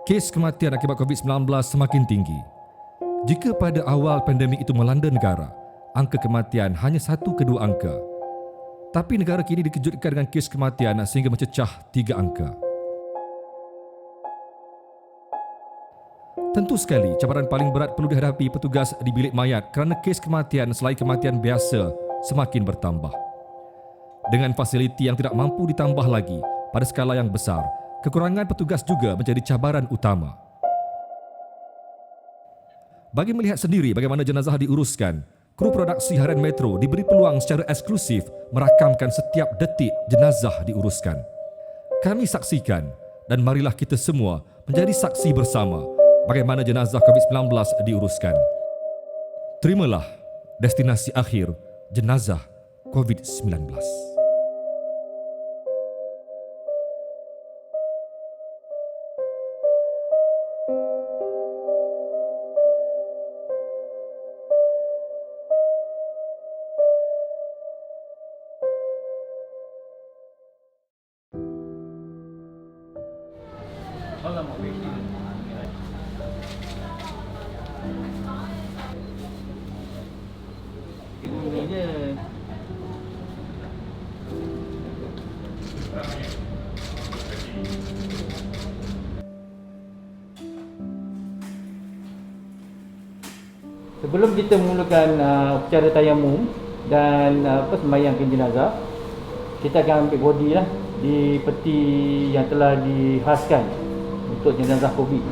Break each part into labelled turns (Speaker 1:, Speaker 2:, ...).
Speaker 1: Kes kematian akibat COVID-19 semakin tinggi. Jika pada awal pandemik itu melanda negara, angka kematian hanya 1 ke 2 angka. Tapi negara kini dikejutkan dengan kes kematian sehingga mencecah 3 angka. Tentu sekali, cabaran paling berat perlu dihadapi petugas di bilik mayat kerana kes kematian selain kematian biasa semakin bertambah. Dengan fasiliti yang tidak mampu ditambah lagi pada skala yang besar, kekurangan petugas juga menjadi cabaran utama. Bagi melihat sendiri bagaimana jenazah diuruskan, kru produksi harian Metro diberi peluang secara eksklusif merakamkan setiap detik jenazah diuruskan. Kami saksikan dan marilah kita semua menjadi saksi bersama bagaimana jenazah COVID-19 diuruskan. Terimalah destinasi akhir jenazah COVID-19.
Speaker 2: Ini je. Sebelum kita memulakan upacara tayamum dan sembahyangkan jenazah, kita akan ambil body lah di peti yang telah dihaskan untuk jenazah COVID.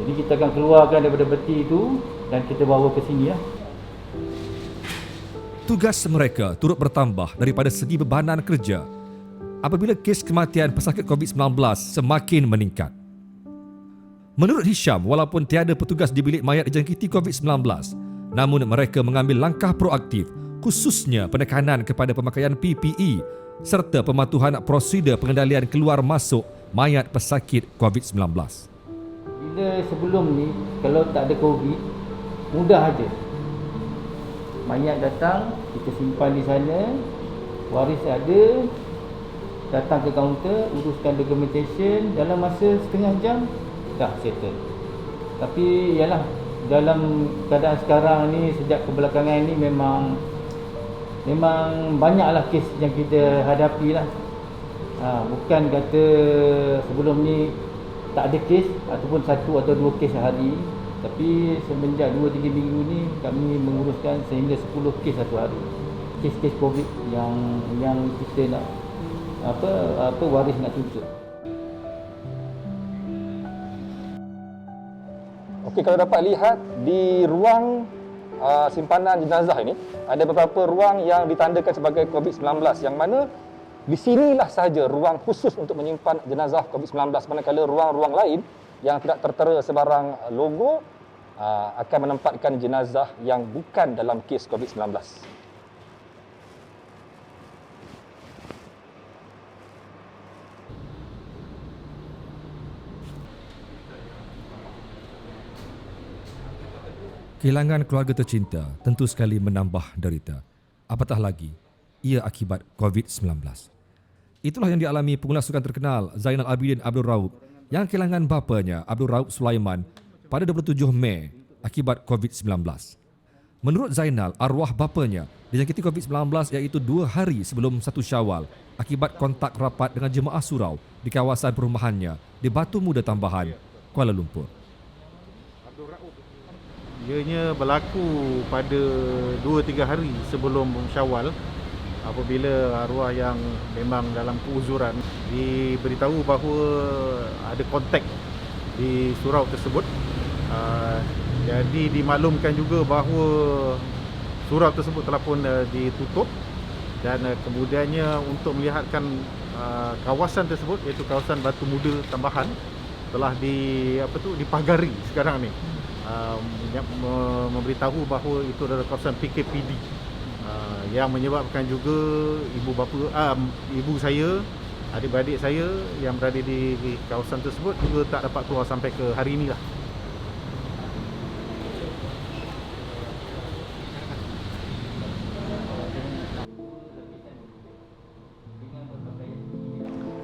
Speaker 2: Jadi kita akan keluarkan daripada peti itu dan kita bawa ke sini lah.
Speaker 1: Tugas mereka turut bertambah daripada segi bebanan kerja apabila kes kematian pesakit COVID-19 semakin meningkat. Menurut Hisham, walaupun tiada petugas di bilik mayat dijangkiti COVID-19, namun mereka mengambil langkah proaktif khususnya penekanan kepada pemakaian PPE serta pematuhan prosedur pengendalian keluar masuk mayat pesakit COVID-19.
Speaker 2: Bila sebelum ni, kalau tak ada COVID, mudah aja. Mayat datang, kita simpan di sana, waris ada, datang ke kaunter, uruskan documentation, dalam masa setengah jam, dah settle. Tapi yalah, dalam keadaan sekarang ni, sejak kebelakangan ni memang banyaklah kes yang kita hadapi lah. Bukan kata sebelum ni tak ada kes ataupun 1 atau 2 kes sehari. Tapi semenjak 2-3 minggu ni kami menguruskan sehingga 10 kes satu hari. Kes-kes COVID yang kita nak waris nak tuntut.
Speaker 3: Okey, kalau dapat lihat di ruang simpanan jenazah ini ada beberapa ruang yang ditandakan sebagai COVID-19 yang mana di sinilah sahaja ruang khusus untuk menyimpan jenazah COVID-19, manakala ruang-ruang lain yang tidak tertera sebarang logo akan menempatkan jenazah yang bukan dalam kes COVID-19.
Speaker 1: Kehilangan keluarga tercinta tentu sekali menambah derita. Apatah lagi, ia akibat COVID-19. Itulah yang dialami pengulas sukan terkenal Zainal Abidin Abdul Raub yang kehilangan bapanya Abdul Raub Sulaiman pada 27 Mei akibat COVID-19. Menurut Zainal, arwah bapanya dijangkiti COVID-19 iaitu 2 hari sebelum 1 Syawal akibat kontak rapat dengan jemaah surau di kawasan perumahannya di Batu Muda Tambahan, Kuala Lumpur.
Speaker 4: Ianya berlaku pada 2-3 hari sebelum Syawal apabila arwah yang memang dalam keuzuran diberitahu bahawa ada kontak di surau tersebut. Jadi dimaklumkan juga bahawa surau tersebut telah pun ditutup dan kemudiannya untuk melihatkan kawasan tersebut iaitu kawasan Batu Muda Tambahan telah dipagari sekarang ni. Memberitahu bahawa itu adalah kawasan PKPD yang menyebabkan juga ibu saya, adik-beradik saya yang berada di kawasan tersebut juga tak dapat keluar sampai ke hari inilah.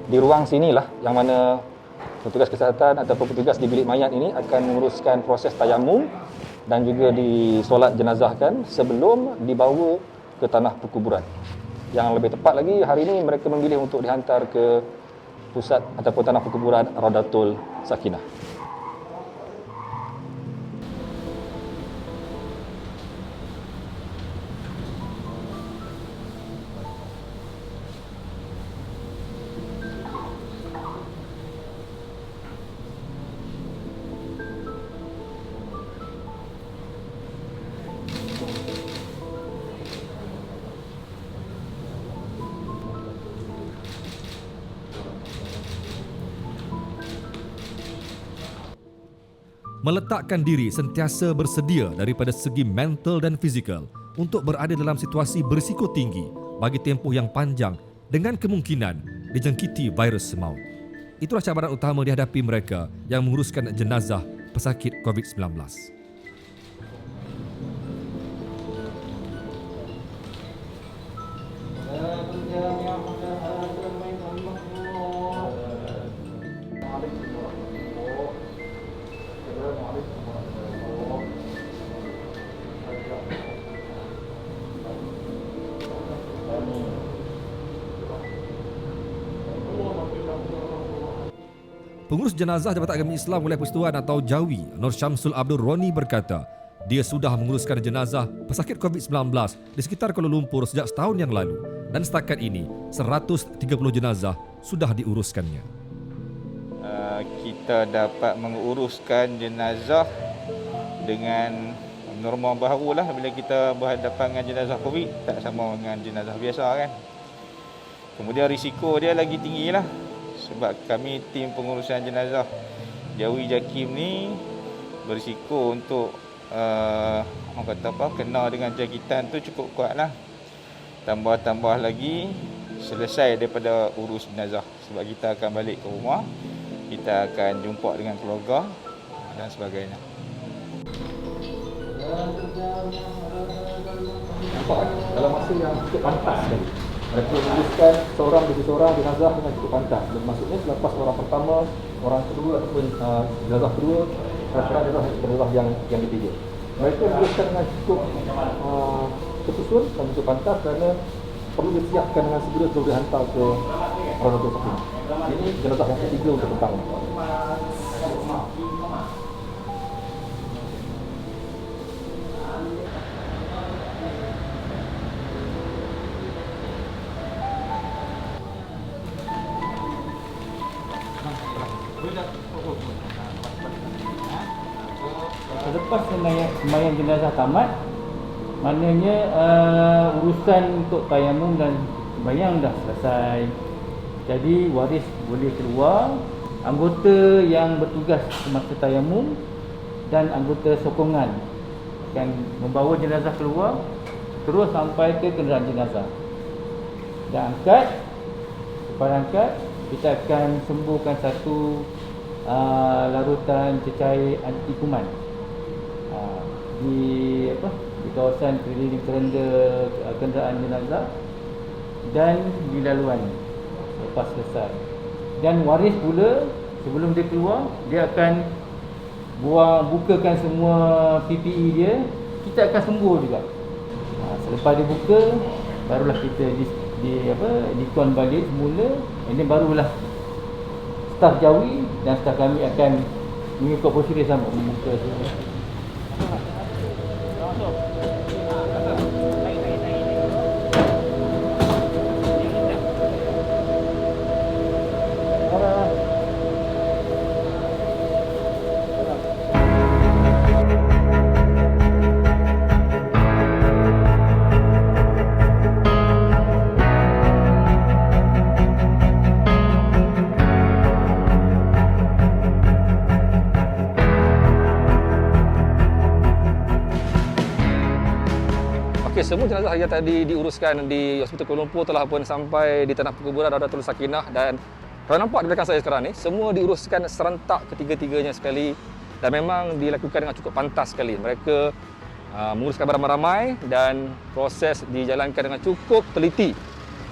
Speaker 3: Di ruang sinilah yang mana petugas kesihatan ataupun petugas di bilik mayat ini akan menguruskan proses tayamum dan juga disolat jenazahkan sebelum dibawa ke tanah perkuburan. Yang lebih tepat lagi, hari ini mereka memilih untuk dihantar ke pusat ataupun tanah perkuburan Raudatul Sakinah.
Speaker 1: Meletakkan diri sentiasa bersedia daripada segi mental dan fizikal untuk berada dalam situasi berisiko tinggi bagi tempoh yang panjang dengan kemungkinan dijangkiti virus maut. Itulah cabaran utama dihadapi mereka yang menguruskan jenazah pesakit COVID-19. Pengurus jenazah Jabatan Agama Islam Wilayah Persekutuan atau JAWI, Nur Syamsul Abdul Roni berkata, dia sudah menguruskan jenazah pesakit COVID-19 di sekitar Kuala Lumpur sejak setahun yang lalu dan setakat ini 130 jenazah sudah diuruskannya.
Speaker 5: Kita dapat menguruskan jenazah dengan norma baru lah bila kita berhadapan dengan jenazah COVID, tak sama dengan jenazah biasa kan. Kemudian risiko dia lagi tinggi lah. Sebab kami tim pengurusan jenazah Jawi Jakim ni berisiko untuk orang kata apa, kena dengan jangkitan tu cukup kuat lah. Tambah lagi selesai daripada urus jenazah. Sebab kita akan balik ke rumah, kita akan jumpa dengan keluarga dan sebagainya.
Speaker 3: Nampak dalam masa yang cukup pantas sekali. Mereka menguruskan seorang demi seorang jenazah dengan cukup pantas. Maksudnya selepas orang pertama, orang kedua ataupun jenazah kedua, jenazah yang ketiga. Mereka menguruskan dengan cukup tersusun dan cukup pantas kerana perlu disiapkan dengan segera sebelum dihantar ke Raudatul Sakinah. Ini jenazah yang ketiga untuk petang.
Speaker 2: Selepas sembahyang jenazah tamat, maknanya urusan untuk tayamum dan sembahyang dah selesai. Jadi waris boleh keluar, anggota yang bertugas semasa tayamum dan anggota sokongan akan membawa jenazah keluar terus sampai ke kenderaan jenazah. Dan lepas angkat, kita akan sembuhkan satu larutan cecair anti kuman di kawasan keliling kerenda kenderaan jenazah dan di laluan lepas selesai. Dan waris pula sebelum dia keluar, dia akan bukakan semua PPE dia, kita akan sembuh juga. Selepas dia buka, barulah kita dikon balik semula. Ini barulah staf Jawi dan staf kami akan mengikut prosedur sama membuka semua.
Speaker 3: Okey, semua jenazah yang tadi diuruskan di Hospital Kuala Lumpur telah pun sampai di tanah perkuburan Raudatul Sakinah, dan kalau nampak di belakang saya sekarang ni, semua diuruskan serentak ketiga-tiganya sekali dan memang dilakukan dengan cukup pantas sekali. Mereka menguruskan beramai-ramai dan proses dijalankan dengan cukup teliti.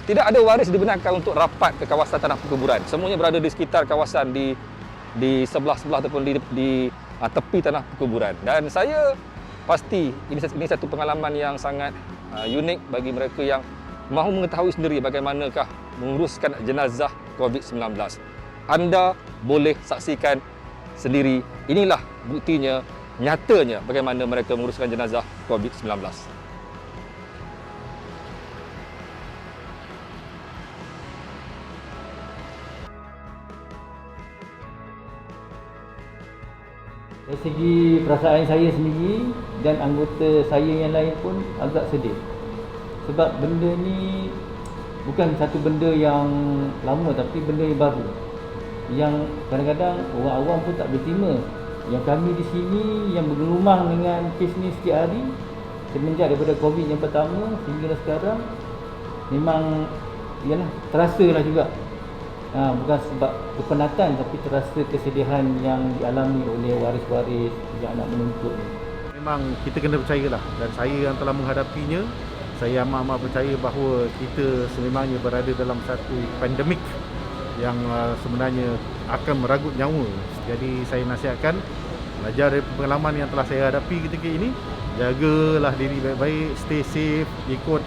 Speaker 3: Tidak ada waris dibenarkan untuk rapat ke kawasan tanah perkuburan. Semuanya berada di sekitar kawasan di di sebelah-sebelah ataupun di tepi tanah perkuburan. Dan saya pasti ini satu pengalaman yang sangat unik bagi mereka yang mahu mengetahui sendiri bagaimanakah menguruskan jenazah COVID-19. Anda boleh saksikan sendiri. Inilah buktinya, nyatanya bagaimana mereka menguruskan jenazah COVID-19.
Speaker 2: Dari segi perasaan saya sendiri dan anggota saya yang lain pun agak sedih. Sebab benda ni bukan satu benda yang lama tapi benda yang baru. Yang kadang-kadang orang awam pun tak berterima. Yang kami di sini yang bergelumang dengan kes ni setiap hari semenjak daripada Covid yang pertama sehingga sekarang memang ialah terasalah juga. Bukan sebab kepenatan tapi terasa kesedihan yang dialami oleh waris-waris yang nak menuntut.
Speaker 4: Memang kita kena percayalah, dan saya yang telah menghadapinya, saya amat-amat percaya bahawa kita sememangnya berada dalam satu pandemik yang sebenarnya akan meragut nyawa. Jadi saya nasihatkan, belajar dari pengalaman yang telah saya hadapi ketika ini, jagalah diri baik-baik, stay safe, ikut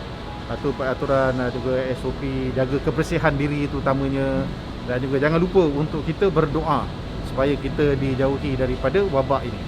Speaker 4: aturan juga SOP, jaga kebersihan diri itu utamanya, dan juga jangan lupa untuk kita berdoa supaya kita dijauhi daripada wabak ini.